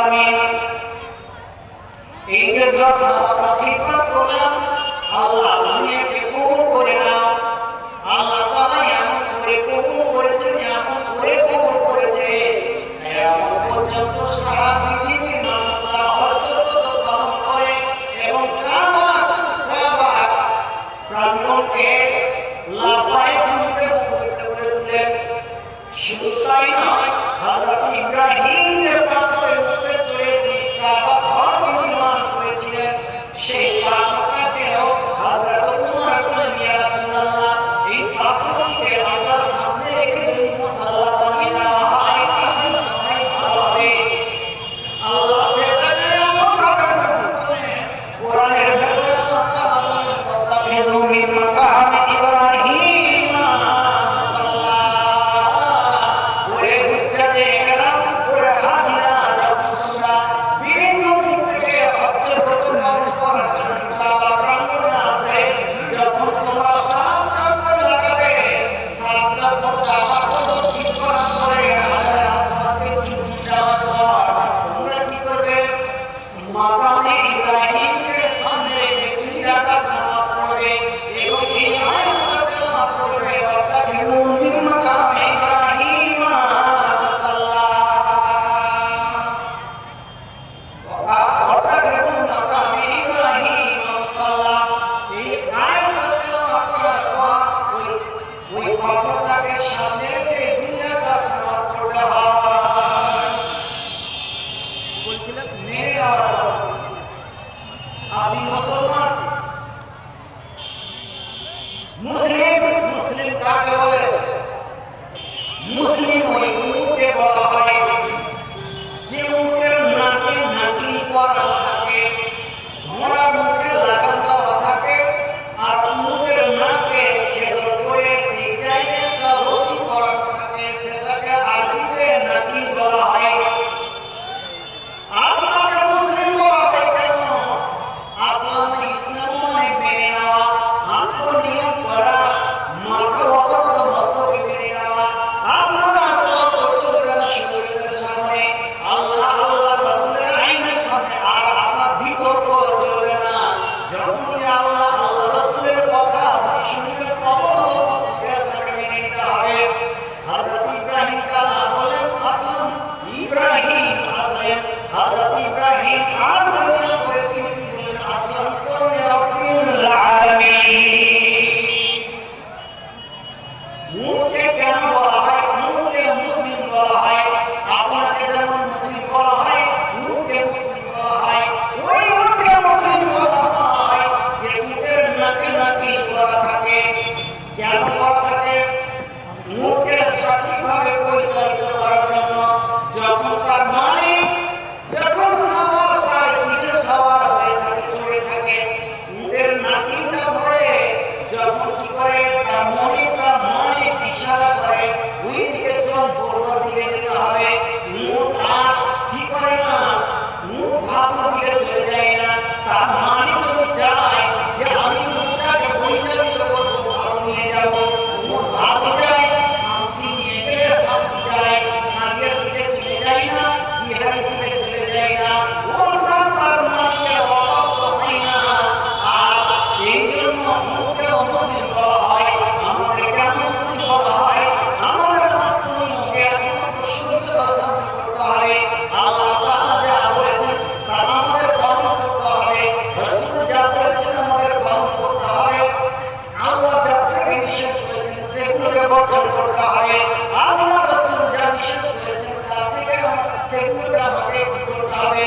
আলামিন। এই যে কথা আমরা ঠিকঠাক করলাম, আল্লাহ দুনিয়াকে কবুল করে নাও। আল্লাহ তাআলা এমন করে কবুল করেছেন, এমন করে কবুল করেছে, এমন পর্যন্ত সারা পৃথিবীর মানুষরা হযরত পালন করে এবং কাবা প্রাঙ্গণকে লাফায়ে তুলতে করে তুলেন। শুধু তাই নয়, হযরত ইব্রাহিম যে পাথরের উপরে চড়ে কাবা ঘর নির্মাণ করেছিলেন, সেই পাথরটাকেও হযরত উমর বলেন, ইয়া রাসূলুল্লাহ, এই পাথরকে আল্লাহ সামনে রেখে যদি মুসাল্লা বানিয়ে নেওয়া হয় তাহলে হয় ভালো হবে। আল্লাহ সেটাকে এমন ভাবে বলেন, কোরআনের ভেতরে আল্লাহ তাআলা বলেন, ওয়াতাখিযু মিন মাকামি ইব্রাহিম মুসাল্লা। ওরে হুজ্জাতে কেরাম, ওরে হাজিরা, যখন তোমরা বিভিন্ন দিক থেকে হজ্জ প্রতিপালন করার জন্য কাবা প্রাঙ্গণে আসবে, যখন তোমরা সাত চক্কর লাগাবে, সাত চক্কর কাবা প্রদক্ষিণ করার পরে হাজারে আসওয়াদে চুম্বন দেওয়ার পর তোমরা কি করবে? মাকামে ইব্রাহিমকে সামনে রেখে 2 রাকাত নামাজ পড়বে এবং এই আয়াতটা তেলাওয়াত করবে, ওয়াতাখিযু মিন মাকামি ইব্রাহিম মুসাল্লা। ওয়াতাখিযু মিন মাকামি ইব্রাহিম মুসাল্লা। এই আয়াতটা তেলাওয়াত করার পর ওই পাথরটাকে সামনে রেখে 2 রাকাত নামাজ পড়তে হয়। বলছিলাম মেরে আপনি মুসলমান, মুসলিম। মুসলিম কাকে বলে? মুসলিম ওই উটকে বলা হয় যে উটের নাকে নাকি করা থাকে, ঘোড়ার মুখে লাগাম দেওয়া থাকে, আর উটের নাকে ছেদ করে সেই জায়গায় একটা রশি করা থাকে, সেটাকে আরবিতে নাকি বলা হয়। আপনাকে মুসলিম বলা হয় কেন? আসলে ইসলাম মানে মেনে নেওয়া, আত্মনিয়ম করা, মাথার অবর্ত মস্তকে মেনে নেওয়া। আপনারা আত্মহত্যা চলবেন শরীরের সামনে, আল্লাহ আল্লাহ রাসূলের আইনের সাথে, আর আপনার বিতর্ক চলবে না। যখনই আল্লাহ আল্লাহ রাসূলের কথা শুনবে, অবশ্যই আপনাকে মেনে নিতে হবে। হযরত ইব্রাহিম আল্লাহ বলেন, আসলাম ইব্রাহিম আসলেন। হযরত ইব্রাহিম আর দুনিয়া করে তিনি বলেন, আসলাম তো লিরাব্বিল আলামিন। মুখে কেন বলা হয়? মুখে মুসলিম বলা হয়। আপনাকে যেমন মুসলিম বলা হয়, মুখে মুসলিম বলা হয়। ওই মুখে মুসলিম বলা হয় যে মুখের নাকি নাকি করা থাকে। কেন করা থাকে? মুখকে সঠিকভাবে পরিচালিত করার জন্য। যখন তার মালিক যখন সাওয়ার তার নিচে সাওয়ার হয়ে থাকে, চড়ে থাকে, উটের নাকিটা ধরে যখন কি করে তার মনিটা মালিক ইশারা করে ওই দিকে চল, বড় দিকে যেতে হবে, উট আর কি করে না, উট ভালো দিকে চলে যায় না। তার মালিক যদি চায় যে আমি উটটাকে পরিচালিত করবো, ভালো নিয়ে যাবো, উট ভালো যায়, শান্তি নিয়ে গেলে শান্তি যায়, আগের দিকে চলে যায় না, বিহারের দিকে চলে যায় না, ওটা তার মালিকের অভাব হয় না। আর এই জন্য মুখকে মুসলিম বলা হয়। আমাদের কেন মুসলিম বলা হয়? আমাদের মাতৃভূমিকে একমাত্র শুদ্ধতা স্থাপন করতে হবে। আল্লাহ তাআলা যা বলেছেন তা আমাদের পালন করতে হবে, রাসূল যা বলেছেন আমাদের পালন করতে হবে, আল্লাহ যা থেকে নিষেধ করেছেন সেগুলোকে বর্জন করতে হবে, আল্লাহ রাসূল যা নিষেধ করেছেন তা থেকে সেগুলোকে আমাকে করতে হবে।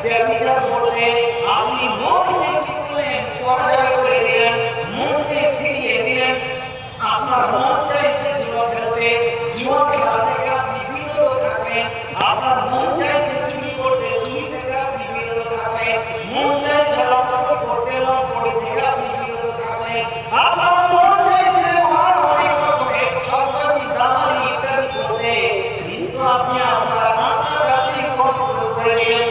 ব্যভিচার করতে আপনি মনকে কি করলেন? পরাজয় করে দিলেন, মনকে ফিরিয়ে দিলেন। আপনার মন চাইছে জুয়া খেলতে, জুয়া খেলা থেকে আপনি বিরত থাকবেন। আপনার মন চাইছে চুরি করতে, চুরি থেকে আপনি বিরত থাকবেন। মন চাইছে লম্পট করতে, লম্পট থেকে আপনি বিরত থাকবেন। আপনার মন চাইছে অনেক রকমের ঠকবাজি, দালালি ইত্যাদি করতে, কিন্তু আপনি আপনার আত্মাকে কন্ট্রোল করে দিলেন।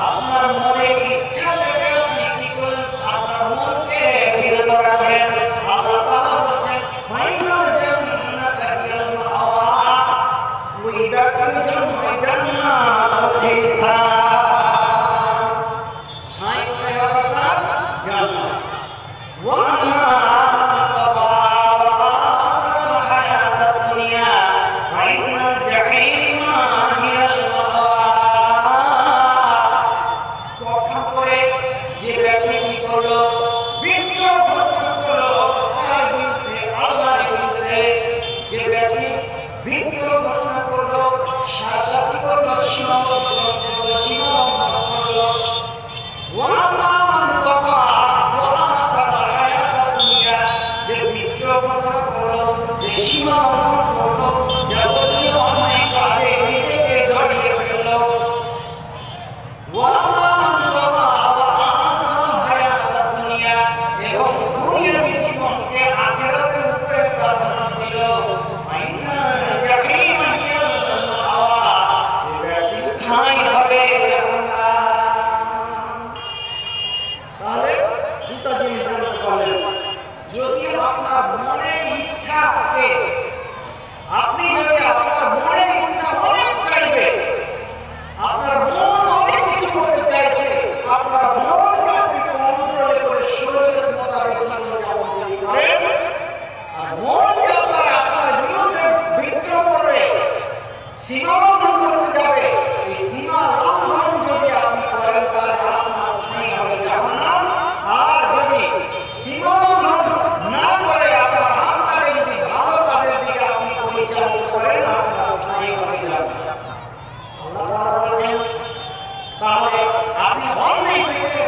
আপনার মনের ইচ্ছা থেকে আপনি কি করলেন? আপনার মনকে বিরত রাখেন। আল্লাহ তাআলা বলেন, ফাইনাল জান্নাতা হিয়াল মাওয়া, ওই ব্যক্তির জন্য জান্নাত হচ্ছে স্থান। হাই কোথায় আপনার জান্নাত। ওয়া তাহলে দুটো জিনিস জানতে পারলেন। যদি আপনার মনের ইচ্ছা থাকে, আপনি যদি আপনার মনের ইচ্ছা অনেক চাইবে, আপনার মন অনেক কিছু করতে চাইছে, আপনার মনকে আপনি কন্ট্রোল করে শরীরের মোতাবেক জীবনযাপন করেন। আর মন যে আপনার বিরুদ্ধে বিদ্রোহ করবে, সীমা লঙ্ঘন করতে যাবে, এই সীমা লঙ্ঘন যদি আপনি করেন তাহলে আপনার ঠাঁই হবে জাহান্নাম। আর যদি সীমা লঙ্ঘন না করে আপনার হাতটাকে যদি ভালো কাজের দিকে আপনি পরিচালিত করেন, আপনার ঠাঁই হবে জান্নাত। আল্লাহ তাআলা বলেন, তাহলে আপনি অন্যায় থেকে